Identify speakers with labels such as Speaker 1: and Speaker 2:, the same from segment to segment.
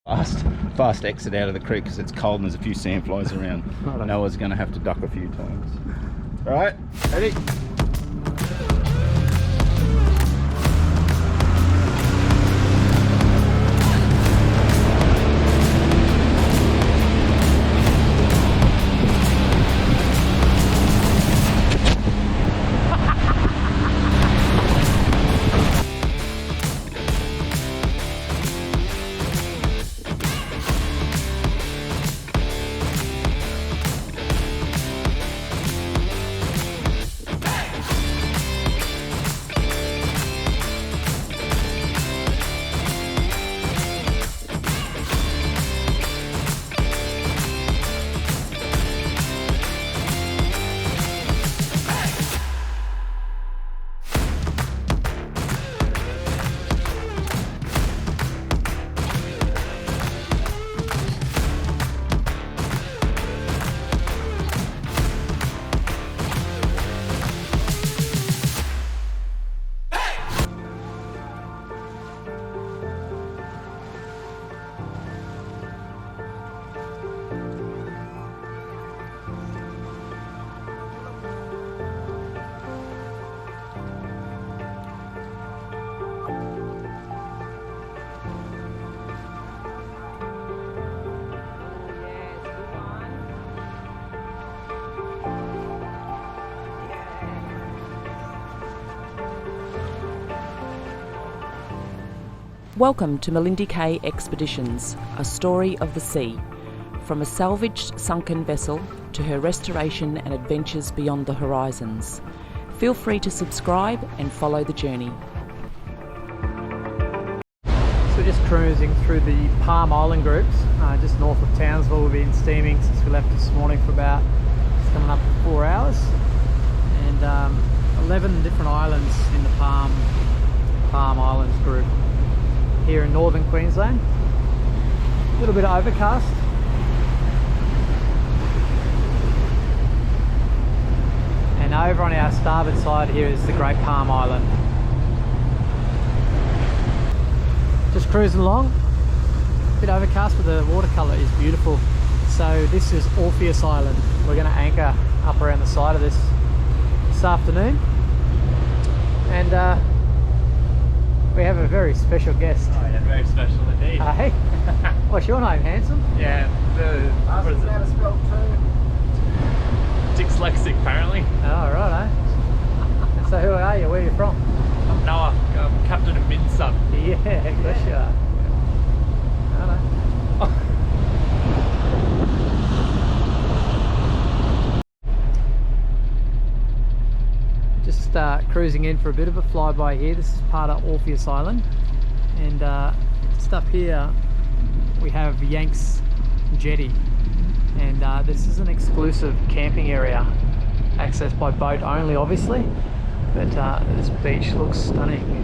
Speaker 1: Fast exit out of the creek because it's cold and there's a few sandflies around. Noah's going to have to duck a few times. All right, ready?
Speaker 2: Welcome to Malindi Cay Expeditions, a story of the sea. From a salvaged sunken vessel to her restoration and adventures beyond the horizons. Feel free to subscribe and follow the journey.
Speaker 3: So just cruising through the Palm Island groups, just north of Townsville. We've been steaming since we left this morning for about, it's coming up to 4 hours. And 11 different islands in the Palm Islands group. Here in northern Queensland, a little bit overcast. And over on our starboard side here is the Great Palm Island. Just cruising along, a bit overcast, but the watercolour is beautiful. So this is Orpheus Island. We're going to anchor up around the side of this afternoon. And we have a very special guest.
Speaker 4: Oh yeah, very special indeed.
Speaker 3: Hey, what's your name, handsome?
Speaker 4: Yeah, what is it? Dyslexic apparently.
Speaker 3: Oh, right, eh? So who are you? Where are you from?
Speaker 4: I'm Noah, I'm captain of Minson.
Speaker 3: Yeah, of course you are. I know. Just cruising in for a bit of a flyby here. This is part of Orpheus Island, and just up here we have Yanks Jetty, and this is an exclusive camping area, accessed by boat only obviously, but this beach looks stunning.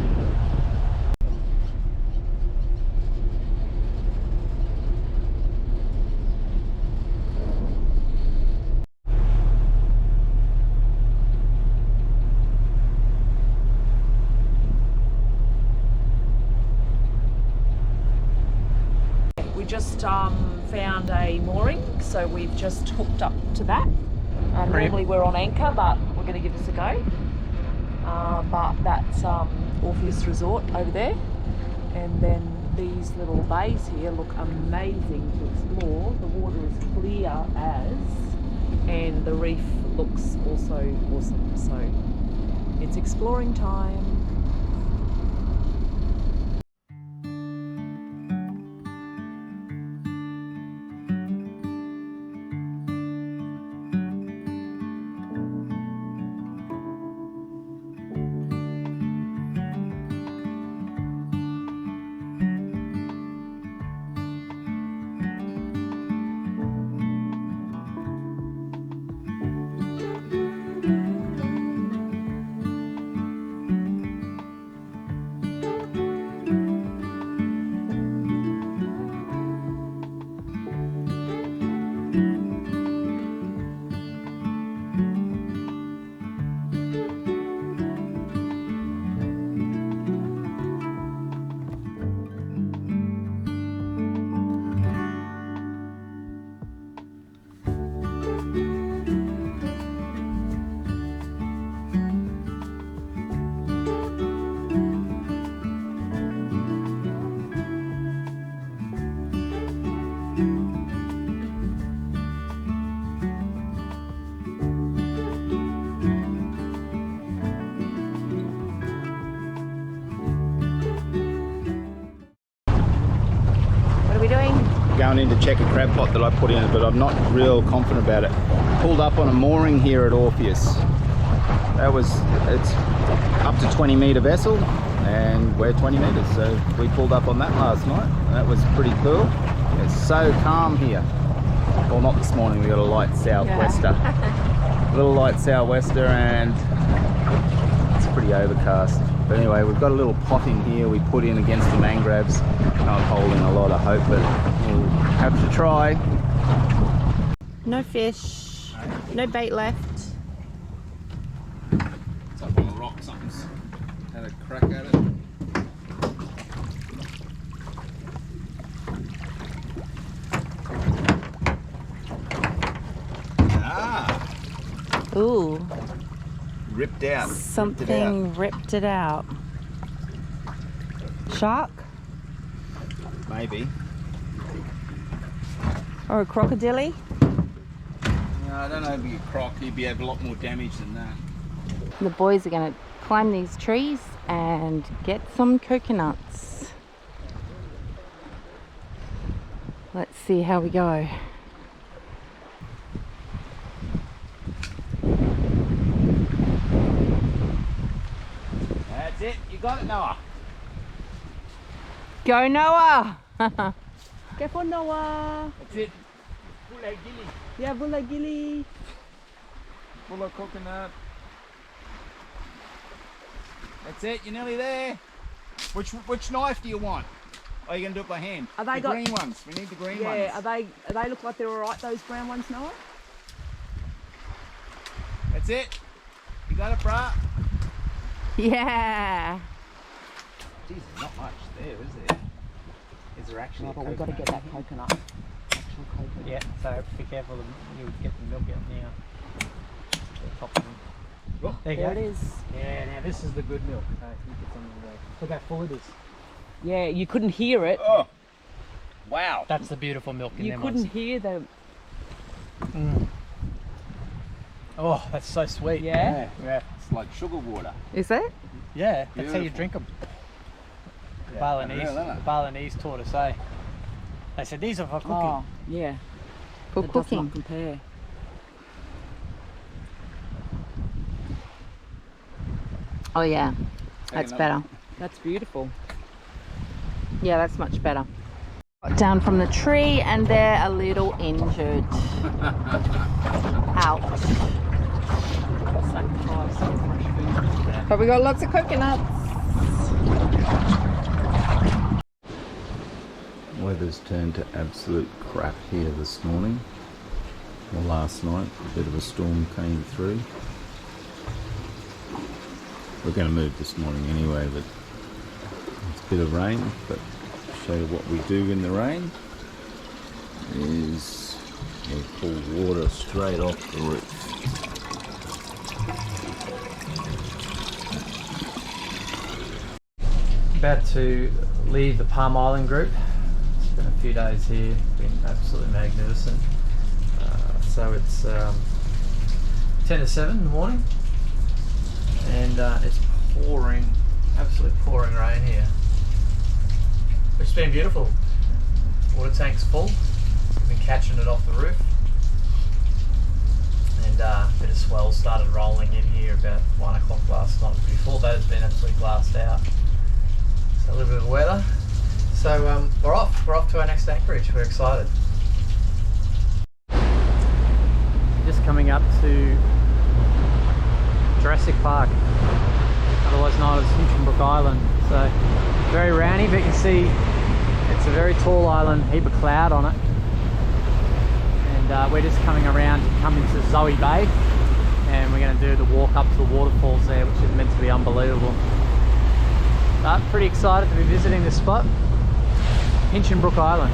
Speaker 2: We just found a mooring, so we've just hooked up to that. Normally we're on anchor, but we're going to give this a go. But that's Orpheus Resort over there, and then these little bays here look amazing to explore. The water is clear as, and the reef looks also awesome. So it's exploring time.
Speaker 1: going in to check a crab pot that I put in, but I'm not real confident about it. Pulled up on a mooring here at Orpheus. It's up to 20 metre vessel, and we're 20 metres, so we pulled up on that last night. That was pretty cool. It's so calm here. Well, not this morning, we got a light southwester. Little light southwester, and it's pretty overcast. But anyway, we've got a little pot in here we put in against the mangroves. Not holding a lot of hope, but we'll have to try.
Speaker 5: No fish, no bait left.
Speaker 1: It's up on the rock, something's had a crack at it.
Speaker 5: Ooh,
Speaker 1: Ripped out.
Speaker 5: something ripped it out. Shark
Speaker 1: Maybe.
Speaker 5: or a crocodile?
Speaker 1: No, I don't know if you croc, you'd be have a lot more damage than that.
Speaker 5: The boys are going to climb these trees and get some coconuts. Let's see how we go.
Speaker 1: That's it, you got it, Noah.
Speaker 5: Go, Noah! Careful, Noah!
Speaker 1: That's it. Full of gilly.
Speaker 5: Yeah, bulla gilly.
Speaker 1: Full of coconut. That's it, you're nearly there. Which knife do you want? Or are you going to do it by hand?
Speaker 2: Are they
Speaker 1: the
Speaker 2: got-
Speaker 1: green ones. We need the green
Speaker 2: Yeah,
Speaker 1: ones.
Speaker 2: are they look like they're alright, those brown ones, Noah?
Speaker 1: That's it. You got it, brah.
Speaker 5: Yeah!
Speaker 1: Jeez, there's not much there, is there? Is there actually a
Speaker 2: But we've got to
Speaker 1: coconut?
Speaker 2: get that coconut. Actual coconut.
Speaker 3: Yeah, so be careful, you'll get the milk out now. The top one.
Speaker 1: Oh,
Speaker 3: There you
Speaker 2: There
Speaker 3: go.
Speaker 2: it is.
Speaker 3: Yeah, now this is the good milk. So you get some of the, look how full it is.
Speaker 2: Yeah, you couldn't hear it.
Speaker 1: Oh, wow.
Speaker 3: That's the beautiful milk in
Speaker 2: You
Speaker 3: them
Speaker 2: couldn't
Speaker 3: ones.
Speaker 2: hear the.
Speaker 3: Oh, that's so sweet.
Speaker 2: Yeah?
Speaker 3: Yeah.
Speaker 1: It's like sugar water.
Speaker 5: Is it?
Speaker 3: Yeah, that's how you
Speaker 1: Beautiful.
Speaker 3: drink them. The
Speaker 1: Yeah,
Speaker 3: Balinese,
Speaker 1: unreal, isn't it?
Speaker 3: the Balinese taught us, eh? They said these are for cooking.
Speaker 2: Oh, yeah.
Speaker 5: For
Speaker 2: It does
Speaker 5: cooking.
Speaker 2: not compare.
Speaker 5: Oh yeah, that's
Speaker 1: another
Speaker 5: better.
Speaker 2: That's beautiful.
Speaker 5: Yeah, that's much better. Got down from the tree and they're a little injured. Ouch.
Speaker 2: Sacrifice some fresh food.
Speaker 5: But we got lots of coconuts.
Speaker 1: Weather's turned to absolute crap here this morning. Well, last night, a bit of a storm came through. We're going to move this morning anyway, but it's a bit of rain. But to show you what we do in the rain is we pull water straight off the roof.
Speaker 3: About to leave the Palm Island group. It's been a few days here, been absolutely magnificent. So it's 10 to 7 in the morning, and it's pouring, absolutely pouring rain here, which has been beautiful. Water tank's full, we've been catching it off the roof, and a bit of swell started rolling in here about 1 o'clock last night. Before that it's been absolutely glassed out. So a little bit of weather. So we're off to our next anchorage. We're excited. Just coming up to Jurassic Park, otherwise known as Hinchinbrook Island. So very roundy, but you can see it's a very tall island, heap of cloud on it. And we're just coming around to come into Zoe Bay, and we're going to do the walk up to the waterfalls there, which is meant to be unbelievable. But pretty excited to be visiting this spot, Hinchinbrook Island.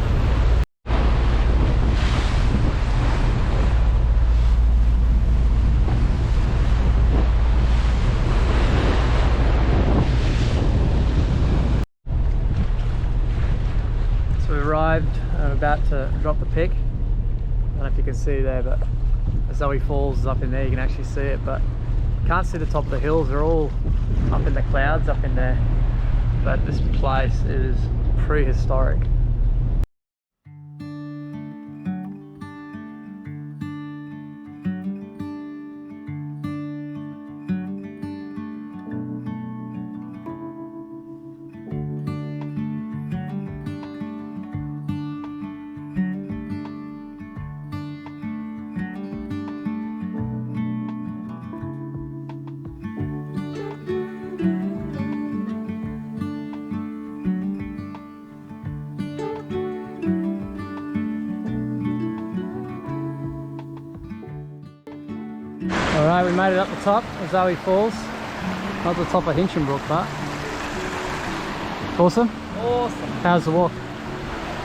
Speaker 3: So we arrived, I'm about to drop the pick. I don't know if you can see there, but Zoe Falls is up in there, you can actually see it, but you can't see the top of the hills, they're all up in the clouds up in there. But this place is prehistoric. Alright, we made it up the top of Zoe Falls. Not the top of Hinchinbrook, but awesome.
Speaker 2: Awesome.
Speaker 3: How's the walk?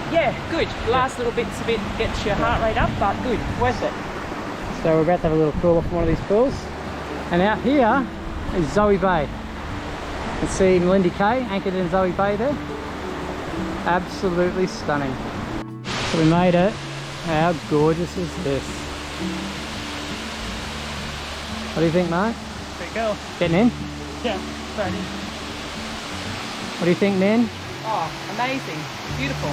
Speaker 2: Yeah, good. Last little bits of it gets your heart rate up, but good. Worth it.
Speaker 3: So we're about to have a little cool off one of these pools. And out here is Zoe Bay. You can see Melindy Cay anchored in Zoe Bay there. Absolutely stunning. So we made it. How gorgeous is this? What do you think, Mark?
Speaker 4: Pretty cool.
Speaker 3: Getting in?
Speaker 4: Yeah, right in.
Speaker 3: What do you think, Nan?
Speaker 2: Oh, amazing. Beautiful.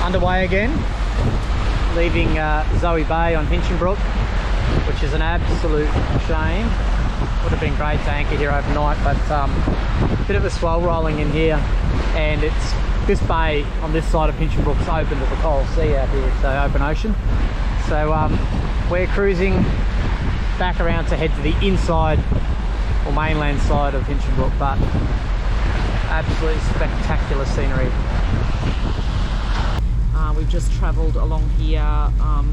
Speaker 3: Underway again, leaving Zoe Bay on Hinchinbrook, which is an absolute shame. Would have been great to anchor here overnight, but a bit of a swell rolling in here, and it's this bay on this side of Hinchinbrook's open to the Coral Sea out here, so open ocean. So we're cruising back around to head to the inside or mainland side of Hinchinbrook, but absolutely spectacular scenery.
Speaker 2: We've just travelled along here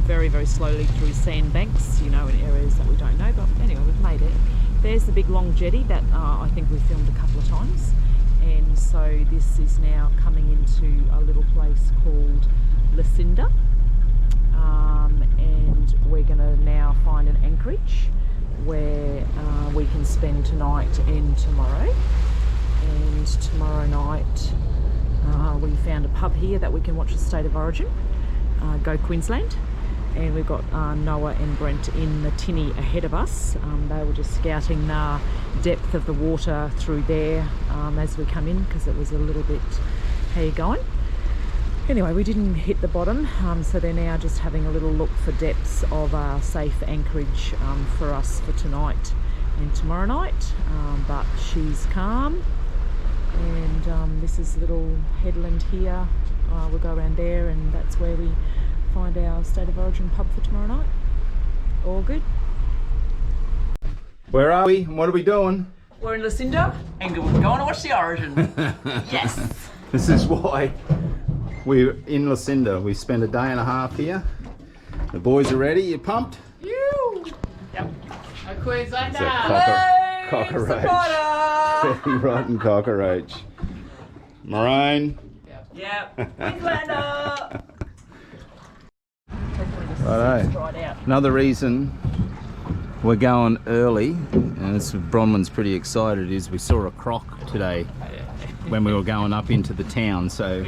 Speaker 2: very, very slowly through sandbanks, you know, in areas that we don't know, but anyway, we've made it. There's the big long jetty that I think we filmed a couple of times, and so this is now coming into a little place called Lucinda, and we're going to now find an anchorage where we can spend tonight and tomorrow. And tomorrow night we found a pub here that we can watch the State of Origin, Go Queensland, and we've got Noah and Brent in the tinny ahead of us. They were just scouting the depth of the water through there as we come in, because it was a little bit, how you going? Anyway, we didn't hit the bottom, so they're now just having a little look for depths of safe anchorage for us for tonight and tomorrow night, but she's calm. And this is a little headland here. We'll go around there, and that's where we find our State of Origin pub for tomorrow night. All good.
Speaker 1: Where are we? What are we doing?
Speaker 2: We're in Lucinda and we're going to watch the Origin. Yes.
Speaker 1: This is why we're in Lucinda. We spent a day and a half here. The boys are ready. You pumped?
Speaker 2: You. Yep.
Speaker 5: A Queenslander.
Speaker 1: It's a cockroach. Very rotten cockroach. Maroon.
Speaker 2: Yep. Queenslander.
Speaker 1: Righto. Another reason we're going early, and this Bronwyn's pretty excited, is we saw a croc today when we were going up into the town. So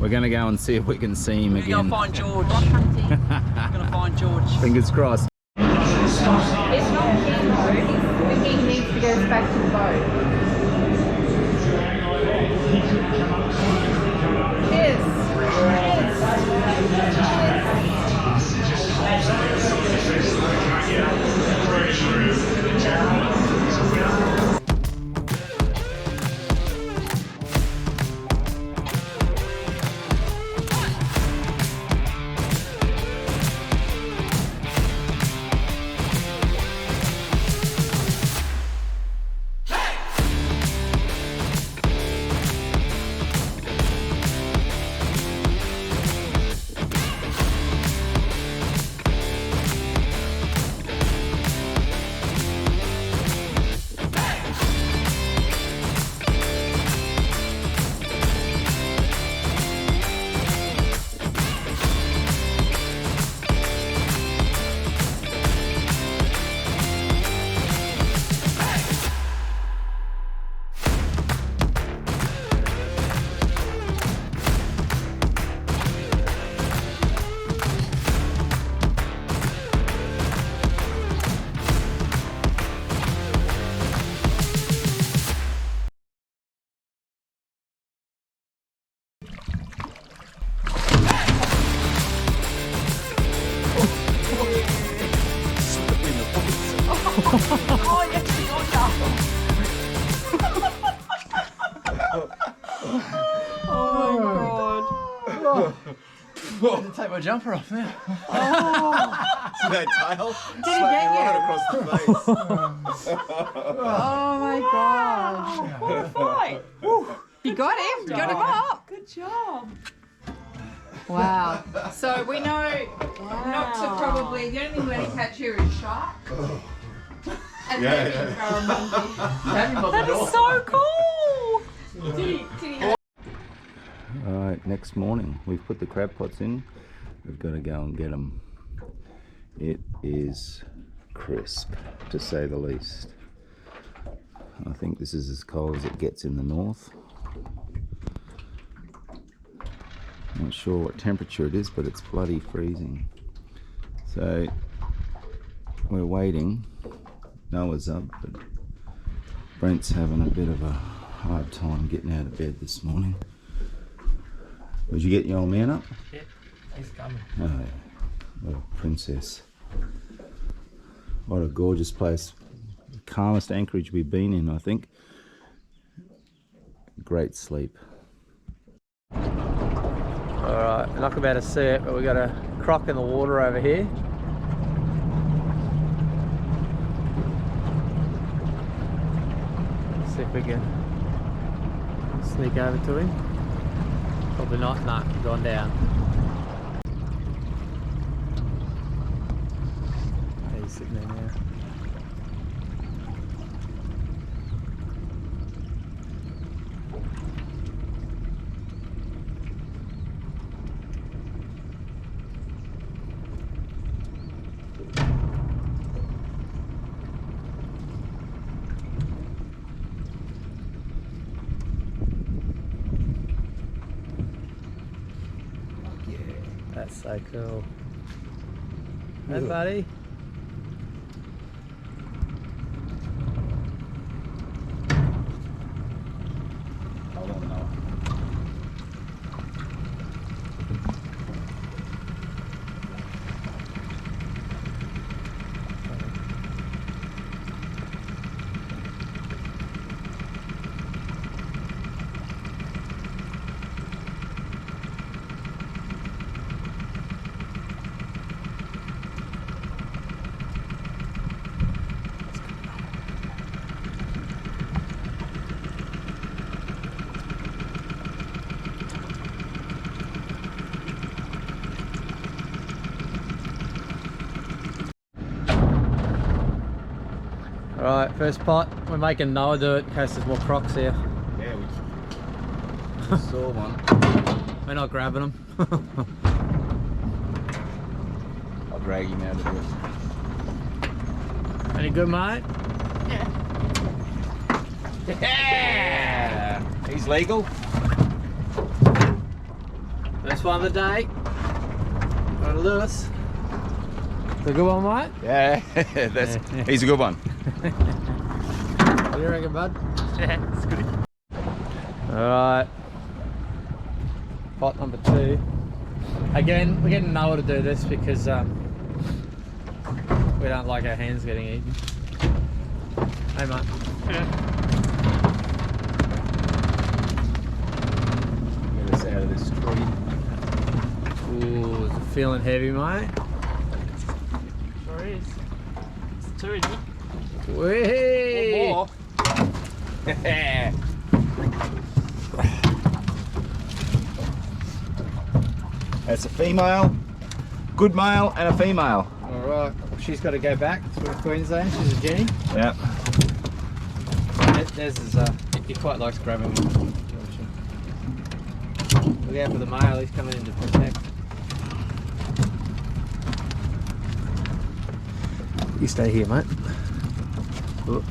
Speaker 1: we're gonna go and see if we can see him again.
Speaker 2: We're gonna find George. We're gonna find George.
Speaker 1: Fingers crossed.
Speaker 5: It's not he needs to go back to the boat.
Speaker 2: Oh, yes, oh my god.
Speaker 3: Take my jumper off now.
Speaker 1: See that tail?
Speaker 5: Did he get you?
Speaker 1: Right across the face.
Speaker 5: Oh my god.
Speaker 2: What a fight.
Speaker 5: You got him. You got him up.
Speaker 2: Good job.
Speaker 5: Wow. So we know not to probably, the only thing letting catch here is shark. And maybe barramundi.
Speaker 2: That is so cool.
Speaker 1: Alright, next morning we've put the crab pots in. We've got to go and get them. It is crisp, to say the least. I think this is as cold as it gets in the north. Not sure what temperature it is, but it's bloody freezing. So we're waiting. Noah's up, but Brent's having a bit of a hard time getting out of bed this morning. Did you get your old man up?
Speaker 3: Yeah, he's coming.
Speaker 1: Oh, yeah. What a princess. What a gorgeous place. The calmest anchorage we've been in, I think. Great sleep.
Speaker 3: Alright, we're not about to see it, but we got a croc in the water over here. See if we can sneak over to him. Probably not, nah, gone down. He's sitting there now. That's so cool. Hey, buddy.
Speaker 1: Hold on, Noah.
Speaker 3: Alright, first pot. We're making Noah do it in case there's more crocs here.
Speaker 1: Yeah, we saw one.
Speaker 3: We're not grabbing them.
Speaker 1: I'll drag him out of this.
Speaker 3: Any good, mate?
Speaker 1: Yeah! He's legal.
Speaker 3: First one of the day. Got a Lewis. It's a good one, mate?
Speaker 1: Yeah, he's a good one.
Speaker 3: What do you reckon, bud?
Speaker 4: Yeah, it's good.
Speaker 3: Alright. Pot number 2. Again, we're getting Noah to do this because we don't like our hands getting eaten. Hey, mate.
Speaker 4: Yeah.
Speaker 1: Get us out of this tree.
Speaker 3: Ooh, is it feeling heavy, mate?
Speaker 4: Sure is. It's 2, isn't it?
Speaker 3: Whee!
Speaker 1: More. That's a female, good male, and a female.
Speaker 3: Alright, she's got to go back to Queensland. She's a Jenny.
Speaker 1: Yeah.
Speaker 3: There's his, he quite likes grabbing them. Look out for the male, he's coming in to protect. You stay here, mate. Ooh.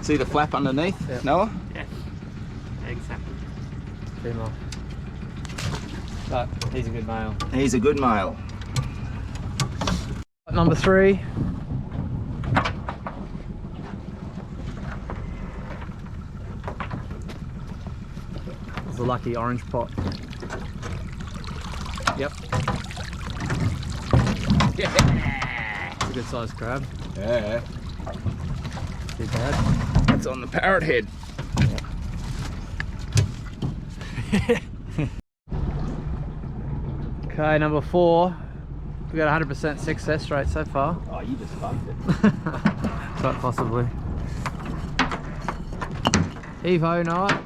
Speaker 1: See the flap underneath,
Speaker 3: Yeah.
Speaker 1: Noah?
Speaker 4: Yeah. Exactly.
Speaker 3: Female. But he's a good male.
Speaker 1: He's a good male.
Speaker 3: Number 3. It's a lucky orange pot. Yep.
Speaker 1: Yeah.
Speaker 3: good sized crab.
Speaker 1: Yeah.
Speaker 3: Too bad.
Speaker 1: It's on the parrot head.
Speaker 3: Okay, number 4. We got 100% success rate so far.
Speaker 1: Oh, you just fucked it.
Speaker 3: Quite possibly. Heave-ho night.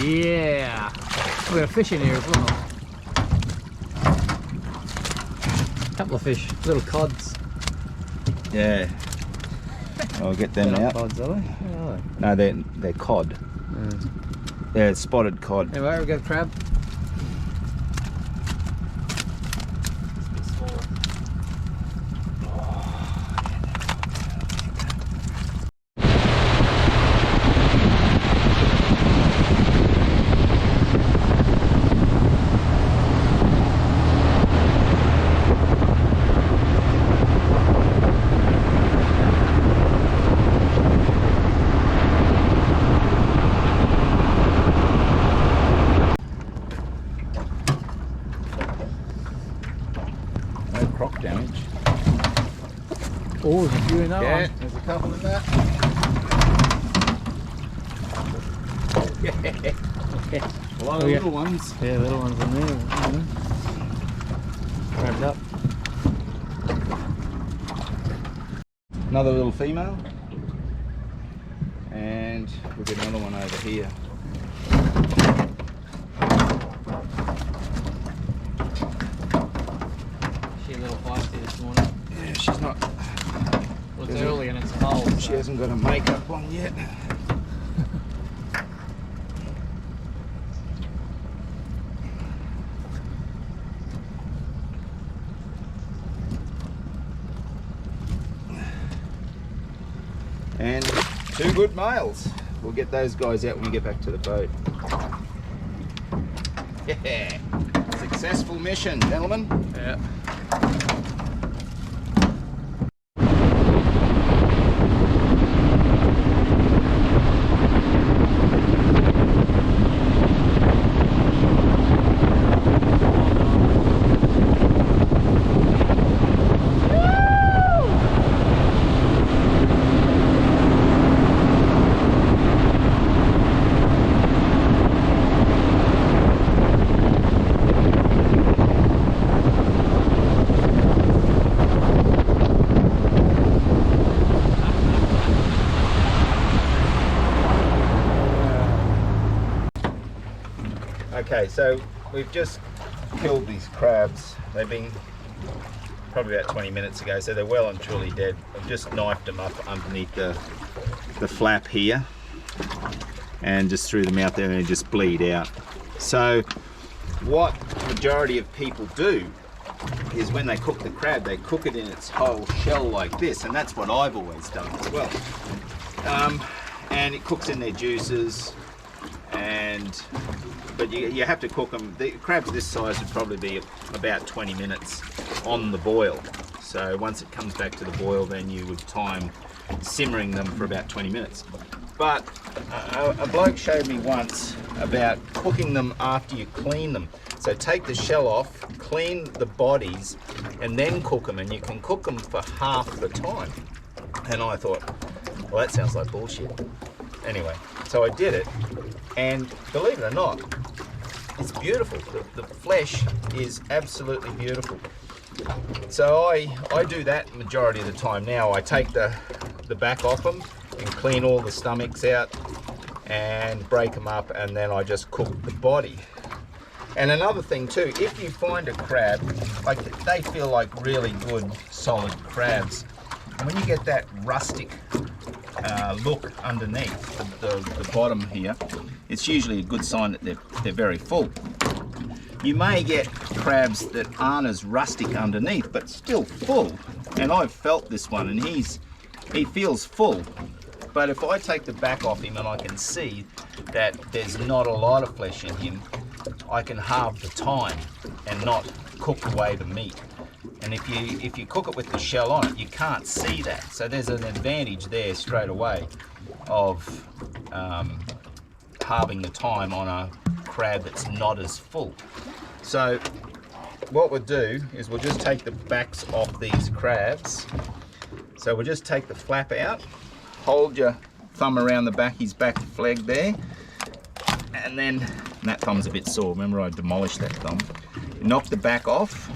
Speaker 3: Yeah. We got a fish in here as well. Couple of fish, little cods.
Speaker 1: Yeah. I'll get them out.
Speaker 3: Cods, are they? Where are
Speaker 1: No, they're cod.
Speaker 3: they?
Speaker 1: Yeah, spotted cod.
Speaker 3: Anyway, we got a crab.
Speaker 1: No croc damage.
Speaker 3: Oh, there's a few in that
Speaker 1: Yeah,
Speaker 3: one.
Speaker 1: there's a couple in that. A lot of little ones.
Speaker 3: Yeah, little ones in there. Grabbed up.
Speaker 1: Another little female. And we've got another one over here.
Speaker 3: She a little feisty this morning.
Speaker 1: Yeah, she's not.
Speaker 3: Well, it's early and it's cold.
Speaker 1: She hasn't got her makeup on yet. And 2 good males. We'll get those guys out when we get back to the boat. Yeah. Successful mission, gentlemen.
Speaker 3: Yeah.
Speaker 1: Okay, so we've just killed these crabs. They've been probably about 20 minutes ago, so they're well and truly dead. I've just knifed them up underneath the flap here and just threw them out there and they just bleed out. So what majority of people do is when they cook the crab, they cook it in its whole shell like this, and that's what I've always done as well. And it cooks in their juices, but you have to cook them. The crabs this size would probably be about 20 minutes on the boil. So once it comes back to the boil, then you would time simmering them for about 20 minutes. But a bloke showed me once about cooking them after you clean them. So take the shell off, clean the bodies, and then cook them, and you can cook them for half the time. And I thought, well, that sounds like bullshit. Anyway, so I did it, and believe it or not, it's beautiful. The flesh is absolutely beautiful. So I do that majority of the time now. I take the back off them and clean all the stomachs out and break them up, and then I just cook the body. And another thing too, if you find a crab, like they feel like really good solid crabs, and when you get that rustic look underneath the bottom here, it's usually a good sign that they're very full. You may get crabs that aren't as rustic underneath but still full, and I've felt this one, and he feels full. But if I take the back off him and I can see that there's not a lot of flesh in him, I can halve the time and not cook away the meat. And if you cook it with the shell on it, you can't see that. So there's an advantage there straight away of halving the time on crab that's not as full. So what we'll do is we'll just take the backs off these crabs. So we'll just take the flap out, hold your thumb around the back, his back flag there, and then, and that thumb's a bit sore, remember I demolished that thumb. Knock the back off,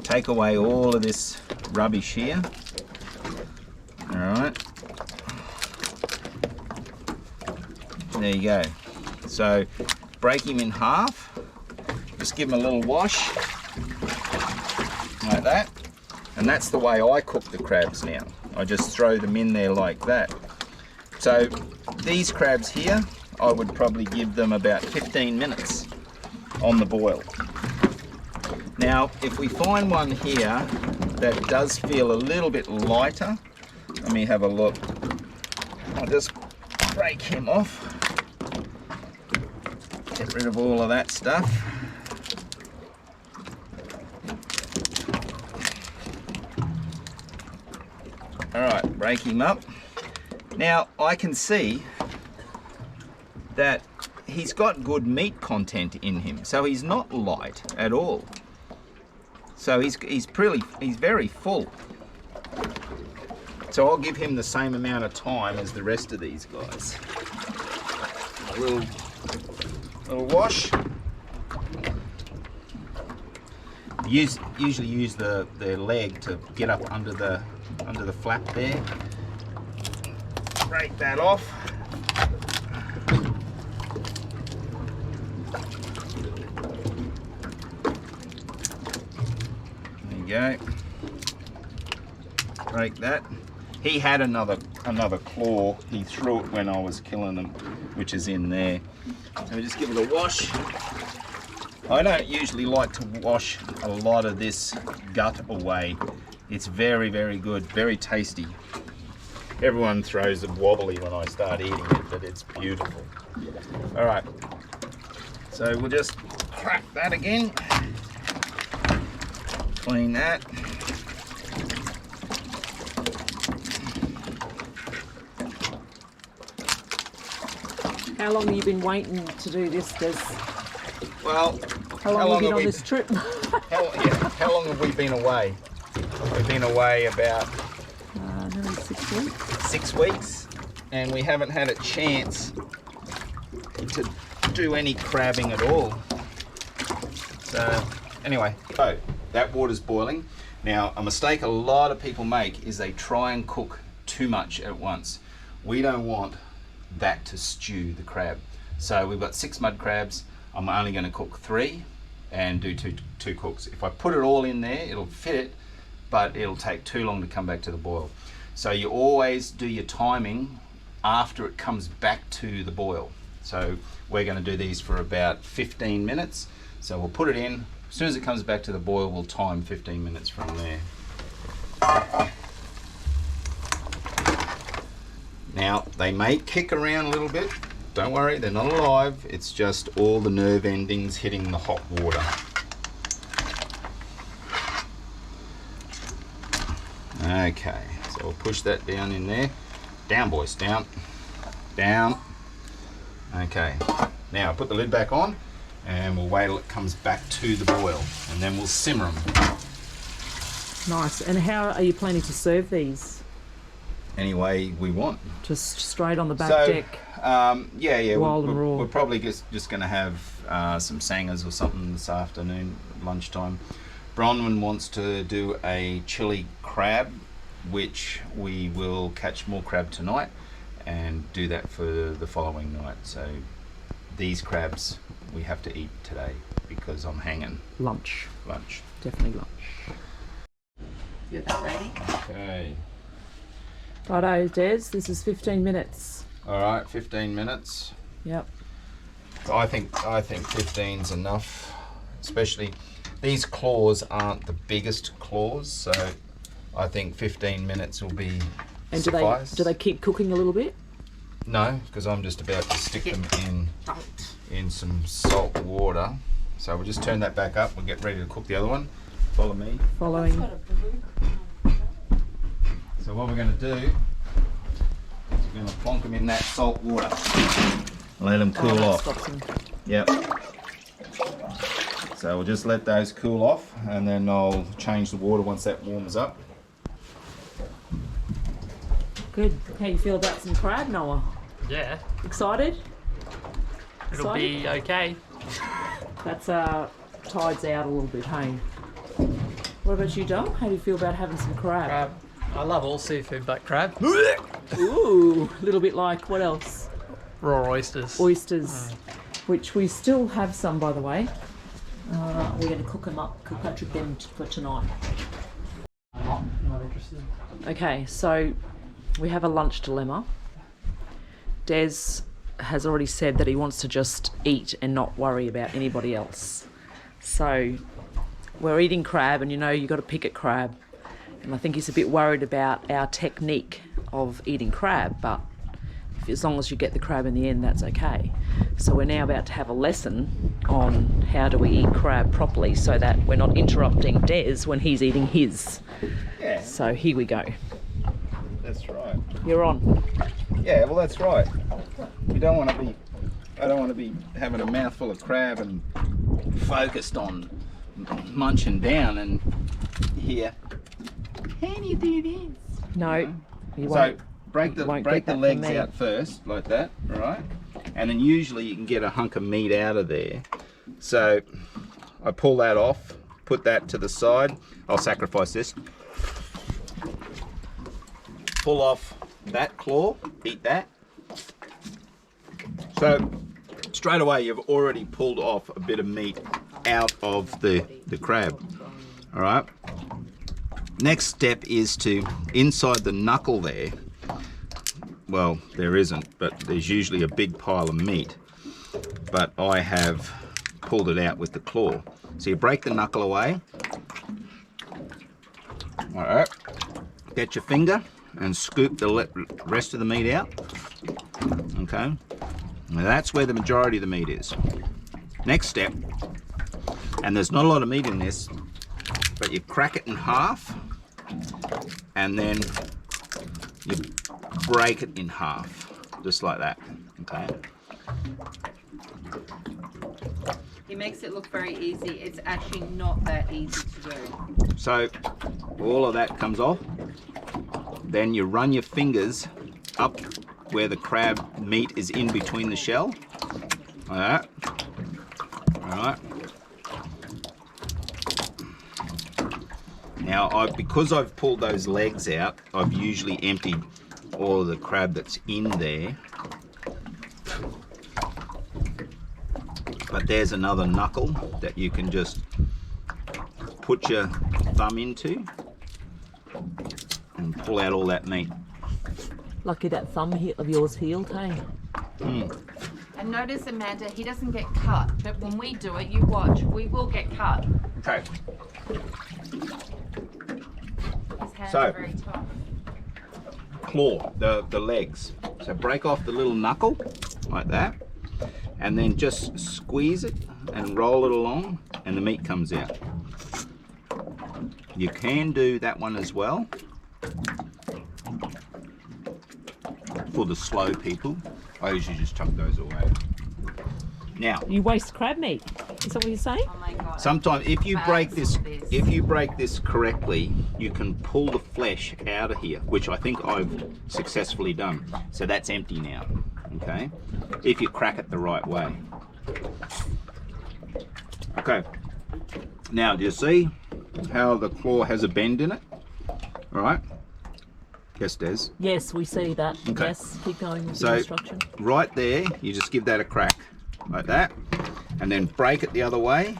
Speaker 1: take away all of this rubbish here. Alright. There you go. So break him in half, just give him a little wash, like that. And that's the way I cook the crabs now. I just throw them in there like that. So these crabs here, I would probably give them about 15 minutes on the boil. Now, if we find one here that does feel a little bit lighter, let me have a look. I'll just break him off. Get rid of all of that stuff. All right, break him up. Now, I can see that he's got good meat content in him, so he's not light at all. So he's very full. So I'll give him the same amount of time as the rest of these guys. A little wash. Usually use the leg to get up under the flap there. Break that off. There you go. Break that. He had another claw. He threw it when I was killing them, which is in there. So we just give it a wash. I don't usually like to wash a lot of this gut away. It's very, very good, very tasty. Everyone throws a wobbly when I start eating it, but it's beautiful. All right, so we'll just crack that again. Clean that.
Speaker 2: How long have you been waiting to do this, Des?
Speaker 1: Well,
Speaker 2: how long have you been on this trip?
Speaker 1: How long have we been away? We've been away about
Speaker 2: nearly 6 weeks.
Speaker 1: 6 weeks, and we haven't had a chance to do any crabbing at all. So anyway, so that water's boiling. Now, a mistake a lot of people make is they try and cook too much at once. We don't want that to stew the crab. So we've got 6 mud crabs. I'm only going to cook 3 and do two cooks. If I put it all in there, it'll fit it, but it'll take too long to come back to the boil. So you always do your timing after it comes back to the boil. So we're going to do these for about 15 minutes. So we'll put it in. As soon as it comes back to the boil, we'll time 15 minutes from there. Now, they may kick around a little bit. Don't worry, they're not alive. It's just all the nerve endings hitting the hot water. Okay, so we'll push that down in there. Down, boys, down. Down. Okay, now put the lid back on and we'll wait till it comes back to the boil, and then we'll simmer them.
Speaker 2: Nice. And how are you planning to serve these?
Speaker 1: Any way we want.
Speaker 2: Just straight on the back deck?
Speaker 1: Yeah.
Speaker 2: Wild and raw.
Speaker 1: We're probably just going to have some sangers or something this afternoon, lunchtime. Bronwyn wants to do a chili crab, which we will catch more crab tonight and do that for the following night. So these crabs we have to eat today because I'm hanging.
Speaker 2: Lunch. Definitely lunch.
Speaker 5: You're that ready?
Speaker 1: Okay.
Speaker 2: Righto, Des, this is 15 minutes.
Speaker 1: All right, 15 minutes.
Speaker 2: Yep.
Speaker 1: I think 15's enough, especially these claws aren't the biggest claws, so I think 15 minutes will be
Speaker 2: and
Speaker 1: suffice.
Speaker 2: do they keep cooking a little bit?
Speaker 1: No, because I'm just about to stick them in some salt water. So we'll just turn that back up. We'll get ready to cook the other one. Follow me.
Speaker 2: Following.
Speaker 1: So what we're going to do is we're going to plonk them in that salt water. Let them cool
Speaker 2: that
Speaker 1: off.
Speaker 2: stops them.
Speaker 1: Yep. So we'll just let those cool off, and then I'll change the water once that warms up.
Speaker 2: Good. How you feel about some crab, Noah?
Speaker 3: Yeah,
Speaker 2: Excited?
Speaker 3: it'll be okay.
Speaker 2: That's tides out a little bit, hey? What about you, Dom? How do you feel about having some crab?
Speaker 3: Crab. I love all seafood, but crab.
Speaker 2: Ooh, a little bit like what else?
Speaker 3: Raw oysters.
Speaker 2: Oysters, which we still have some, by the way. We're going to cook them up, Kirkpatrick them for tonight.
Speaker 3: Not interested.
Speaker 2: Okay, so we have a lunch dilemma. Des has already said that he wants to just eat and not worry about anybody else. So we're eating crab, and you know, you got to pick at crab. And I think he's a bit worried about our technique of eating crab, but as long as you get the crab in the end, that's okay. So we're now about to have a lesson on how do we eat crab properly so that we're not interrupting Des when he's eating his.
Speaker 1: Yeah,
Speaker 2: So here we go.
Speaker 1: that's right.
Speaker 2: You're on.
Speaker 1: Yeah, well, that's right. You don't want to be. I don't want to be having a mouthful of crab and focused on munching down and here. How do you do this?
Speaker 2: No, you
Speaker 1: So
Speaker 2: won't.
Speaker 1: break the
Speaker 2: won't
Speaker 1: break
Speaker 2: get
Speaker 1: the
Speaker 2: that from
Speaker 1: legs
Speaker 2: me.
Speaker 1: out first, like that, all right? And then usually you can get a hunk of meat out of there. So I pull that off, put that to the side. I'll sacrifice this. Pull off that claw, eat that. So straight away you've already pulled off a bit of meat out of the crab, all right? Next step is to, inside the knuckle there, well, there isn't, but there's usually a big pile of meat, but I have pulled it out with the claw. So you break the knuckle away, all right, get your finger and scoop the rest of the meat out, okay? Now that's where the majority of the meat is. Next step, and there's not a lot of meat in this, but you crack it in half, and then you break it in half, just like that, okay?
Speaker 5: He makes it look very easy. It's actually not that easy to do.
Speaker 1: So all of that comes off. Then you run your fingers up where the crab meat is in between the shell, like that, all right? Now, because I've pulled those legs out, I've usually emptied all of the crab that's in there. But there's another knuckle that you can just put your thumb into and pull out all that meat.
Speaker 2: Lucky that thumb of yours healed, hey?
Speaker 5: And notice, Amanda, he doesn't get cut. But when we do it, you watch, we will get cut.
Speaker 1: Okay.
Speaker 5: His hands
Speaker 1: So-
Speaker 5: are very tough.
Speaker 1: Claw, the legs. So break off the little knuckle, like that, and then just squeeze it and roll it along, and the meat comes out. You can do that one as well for the slow people. I usually just chuck those away. Now,
Speaker 2: You waste crab meat. Is that what you're saying?
Speaker 5: Oh my god.
Speaker 1: sometimes if you break
Speaker 5: Bags
Speaker 1: this,
Speaker 5: of this.
Speaker 1: correctly, you can pull the flesh out of here, which I think I've successfully done. So that's empty now, okay? If you crack it the right way. Okay. Now, do you see how the claw has a bend in it? All right. Yes, Des.
Speaker 2: Yes, we see that.
Speaker 1: Okay.
Speaker 2: Yes, keep going with the
Speaker 1: So
Speaker 2: instruction.
Speaker 1: right there, you just give that a crack like that, and then break it the other way,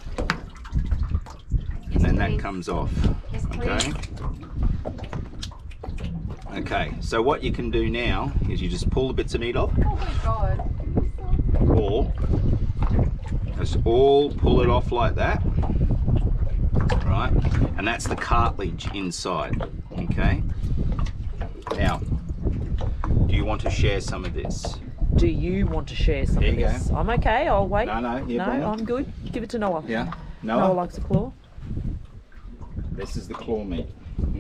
Speaker 1: and then that comes off.
Speaker 5: Yes,
Speaker 1: Okay. Okay. So what you can do now is you just pull the bits of meat off,
Speaker 5: Oh my god.
Speaker 1: or just all pull it off like that, right? And that's the cartilage inside. Okay. Now, do you want to share some of this?
Speaker 2: Do you want to share some
Speaker 1: There
Speaker 2: of
Speaker 1: you go.
Speaker 2: this? I'm okay, I'll wait.
Speaker 1: No, yeah, go on.
Speaker 2: I'm good. Give it to Noah.
Speaker 1: Yeah.
Speaker 2: Noah
Speaker 1: Noah?
Speaker 2: likes a claw.
Speaker 1: This is the claw meat.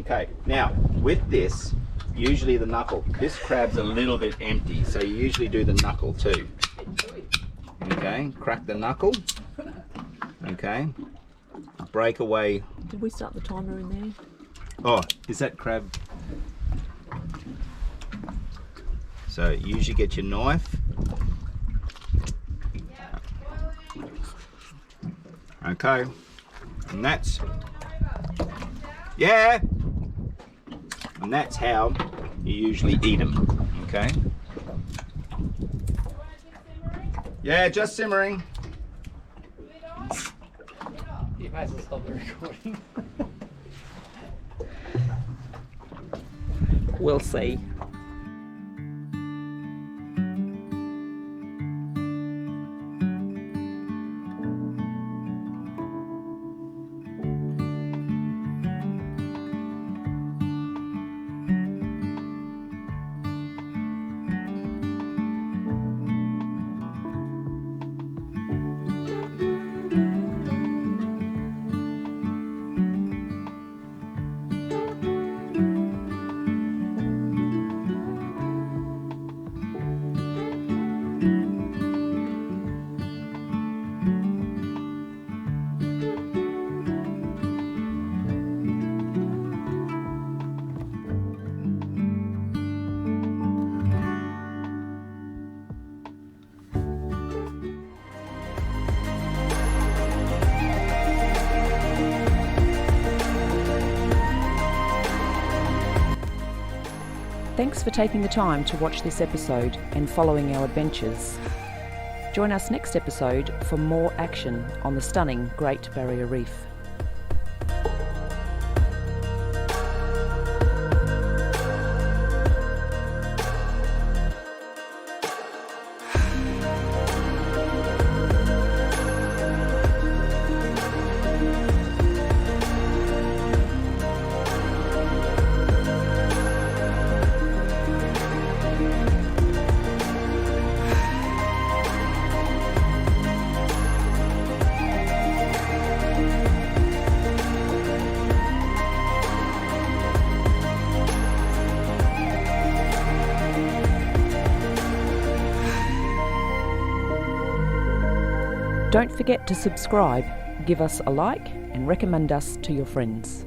Speaker 1: Okay, now with this, usually the knuckle. This crab's a little bit empty, so you usually do the knuckle too. Okay, crack the knuckle. Okay, break away.
Speaker 2: Did we start the timer in there?
Speaker 1: Oh, is that crab? So usually get your knife. Okay, and that's, yeah, and that's how you usually eat them. Okay. Yeah, just simmering.
Speaker 3: You might as well stop the recording.
Speaker 2: We'll see. Thanks for taking the time to watch this episode and following our adventures. Join us next episode for more action on the stunning Great Barrier Reef. Don't forget to subscribe, give us a like and recommend us to your friends.